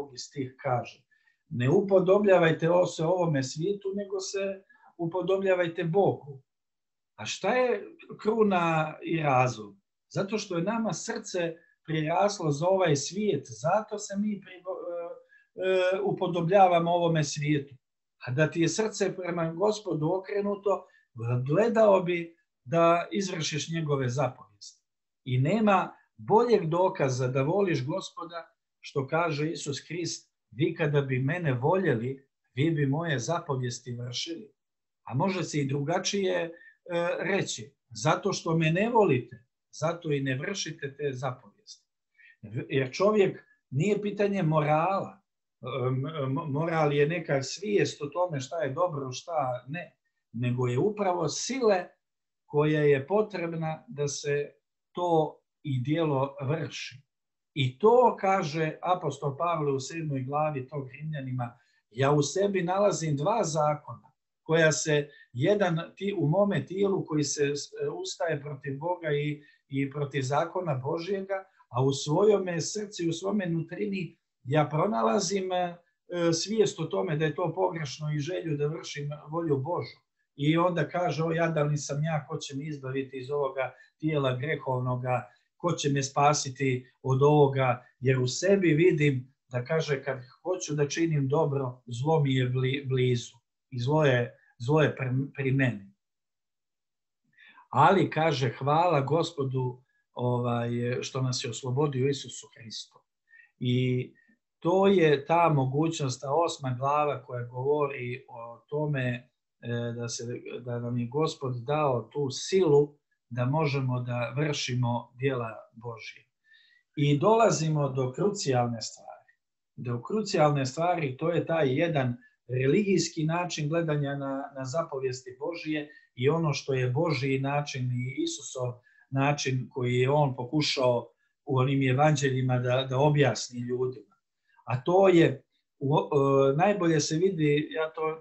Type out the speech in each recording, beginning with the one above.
22. stih kaže: ne upodobljavajte se ovome svijetu, nego se upodobljavajte Bogu. A šta je kruna i razlog? Zato što je nama srce priraslo za ovaj svijet, zato se mi upodobljavamo ovome svijetu. A da ti je srce prema Gospodu okrenuto, gledao bi da izvršiš njegove zapovijesti. I nema boljeg dokaza da voliš Gospoda, što kaže Isus Krist: vi kada bi mene voljeli, vi bi moje zapovijesti vršili. A može se i drugačije reći: zato što me ne volite, zato i ne vršite te zapovijesti. Jer čovjek nije pitanje morala. Moral je neka svijest o tome šta je dobro, šta ne. Nego je upravo sile koja je potrebna da se to i djelo vrši. I to kaže apostol Pavle u 7. glavi tog Rimljanima: ja u sebi nalazim dva zakona, koja se jedan u mome tijelu koji se ustaje protiv Boga i protiv zakona Božjega, a u svojome srcu, u svome nutrini ja pronalazim svijest o tome da je to pogrešno i želju da vršim volju Božju. I onda kaže: o jadan sam ja, ko će me izbaviti iz ovoga tijela grehovnoga, ko će me spasiti od ovoga, jer u sebi vidim da, kaže, kad hoću da činim dobro, zlo mi je blizu i zlo je pri meni. Ali, kaže, hvala Gospodu što nas je oslobodio Isusu Hristu. I to je ta mogućnost, ta 8. glava koja govori o tome da nam je Gospod dao tu silu da možemo da vršimo djela Božje. I dolazimo do krucijalne stvari. Do krucijalne stvari, to je taj jedan religijski način gledanja na zapovijesti Božje i ono što je Božji način i Isusov način koji je on pokušao u onim evanđeljima da objasni ljudima. A to je, najbolje se vidi,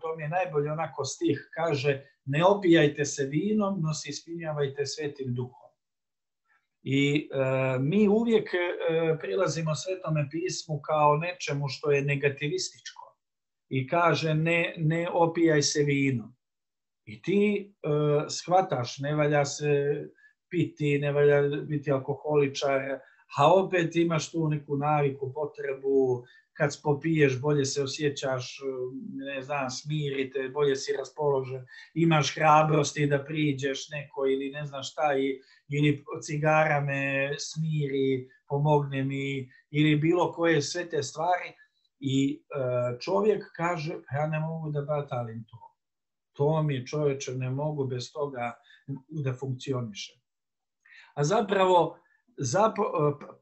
to mi je najbolje onako stih, kaže: ne opijajte se vinom, no se ispunjavajte Svetim Duhom. I mi uvijek prilazimo Svetome pismu kao nečemu što je negativističko i kaže: ne opijaj se vinom. I ti shvataš, ne valja se piti, ne valja biti alkoholičar, a opet imaš tu neku naviku, potrebu, kad popiješ bolje se osjećaš, ne znam, smirite, bolje si raspoložen, imaš hrabrosti da priđeš neko ili ne znam šta, ili cigara me smiri, pomogne mi, ili bilo koje sve te stvari. I čovjek kaže: ja ne mogu da batalim to. To mi, čovječe, ne mogu bez toga da funkcioniše. A zapravo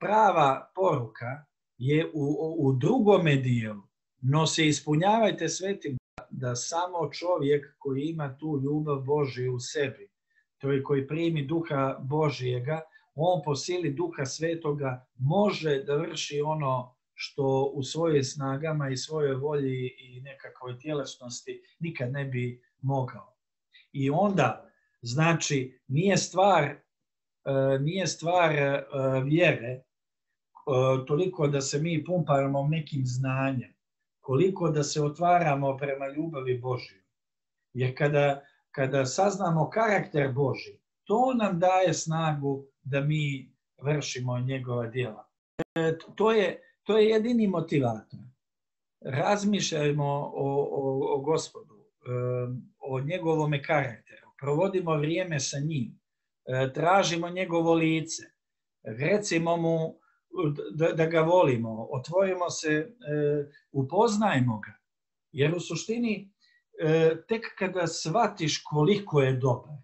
prava poruka je u drugome dijelu: no se ispunjavajte Svetim, da samo čovjek koji ima tu ljubav Božju u sebi, to je koji primi Duha Božjega, on po sili Duha Svetoga može da vrši ono što u svojim snagama i svojoj volji i nekakvoj tjelesnosti nikad ne bi mogao. I onda, znači, nije stvar vjere toliko da se mi pumpamo nekim znanjem, koliko da se otvaramo prema ljubavi Božjoj. Jer kada saznamo karakter Božji, to nam daje snagu da mi vršimo njegova djela. To je jedini motivator. Razmišljajmo o Gospodu, o njegovome karakteru, provodimo vrijeme sa njim, tražimo njegovo lice, recimo mu da ga volimo, otvorimo se, upoznajmo ga. Jer u suštini tek kada shvatiš koliko je dobar,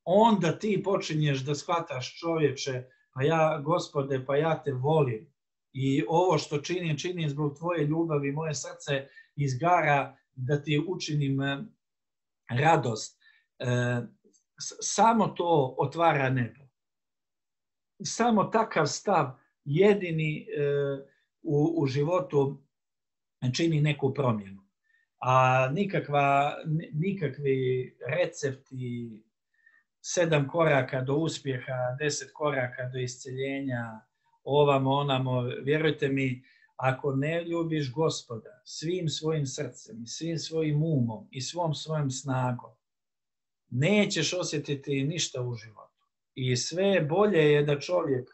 onda ti počinješ da shvataš: čovječe, pa ja, Gospode, pa ja te volim. I ovo što činim zbog tvoje ljubavi, moje srce izgara da ti učinim radost. Samo to otvara nebo. Samo takav stav jedini u životu čini neku promjenu. A nikakvi recepti, 7 koraka do uspjeha, 10 koraka do isceljenja, ovamo, onamo, vjerujte mi, ako ne ljubiš Gospoda svim svojim srcem i svim svojim umom i svom svojom snagom, nećeš osjetiti ništa u životu. I sve bolje je da čovjek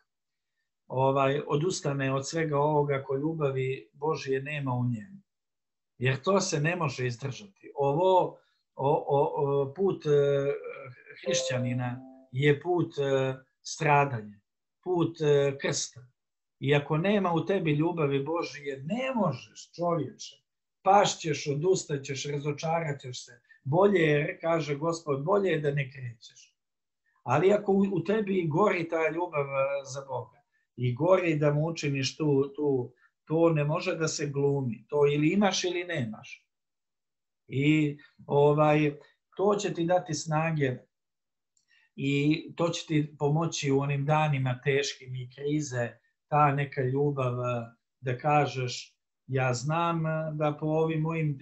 odustane od svega ovoga ako ljubavi Božje nema u njemu. Jer to se ne može izdržati. Put hrišćanina je put stradanja, put krsta. I ako nema u tebi ljubavi Božje, ne možeš, čovječe. Pašćeš, odustaćeš, razočaraćeš se. Bolje je, kaže Gospod, bolje je da ne krećeš. Ali ako u tebi gori ta ljubav za Boga i gori da mu učiniš to ne može da se glumi. To ili imaš ili nemaš. I to će ti dati snage i to će ti pomoći u onim danima teškim i krize, ta neka ljubav da kažeš ja znam da po ovim mojim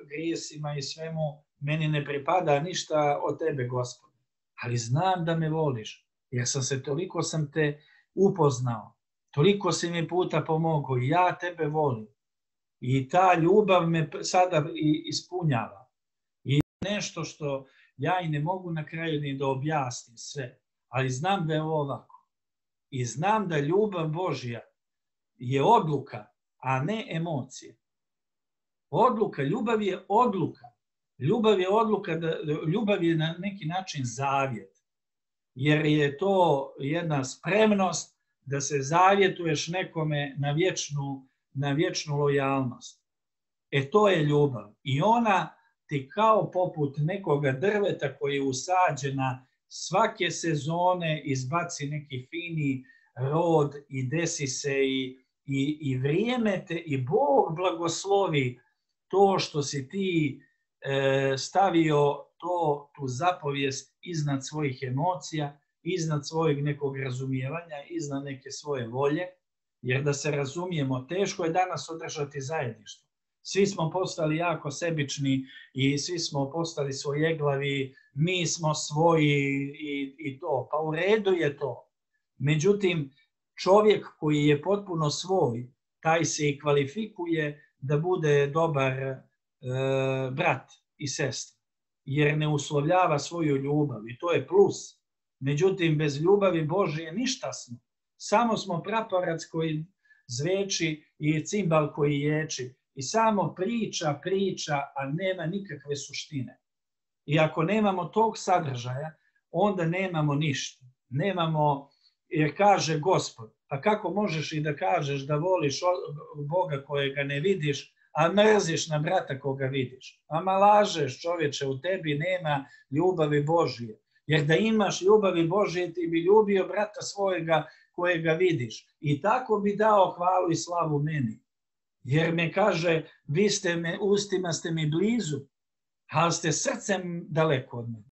grijesima i svemu meni ne pripada ništa od tebe, Gospode. Ali znam da me voliš, jer toliko sam te upoznao, toliko si mi puta pomogao i ja tebe volim. I ta ljubav me sada ispunjava. I nešto što ja i ne mogu na kraju ni da objasnim sve, ali znam da je ovo ovako. I znam da ljubav Božja je odluka, a ne emocije. Odluka, ljubav je odluka. Ljubav je na neki način zavjet. Jer je to jedna spremnost da se zavjetuješ nekome na vječnu lojalnost. To je ljubav. I ona ti kao poput nekoga drveta koji je usađena svake sezone izbaci neki fini rod i desi se i vrijeme te i Bog blagoslovi to što si ti stavio tu zapovijest iznad svojih emocija, iznad svojeg nekog razumijevanja, iznad neke svoje volje, jer da se razumijemo, teško je danas održati zajedništvo. Svi smo postali jako sebični i svi smo postali svojeglavi, mi smo svoji i to. Pa u redu je to. Međutim, čovjek koji je potpuno svoj, taj se i kvalifikuje da bude dobar brat i sestra, jer ne uslovljava svoju ljubav i to je plus. Međutim, bez ljubavi Božje ništa smo. Samo smo praporac koji zveči i cimbal koji ječi. I samo priča, a nema nikakve suštine. I ako nemamo tog sadržaja, onda nemamo ništa. Jer kaže Gospod, pa kako možeš i da kažeš da voliš Boga kojega ne vidiš, a mrziš na brata koga vidiš? Ama lažeš, čovječe, u tebi nema ljubavi Božje. Jer da imaš ljubavi Božje, ti bi ljubio brata svojega kojega vidiš. I tako bi dao hvalu i slavu meni. Jer me kaže, ustima ste mi blizu, ali ste srcem daleko od mene.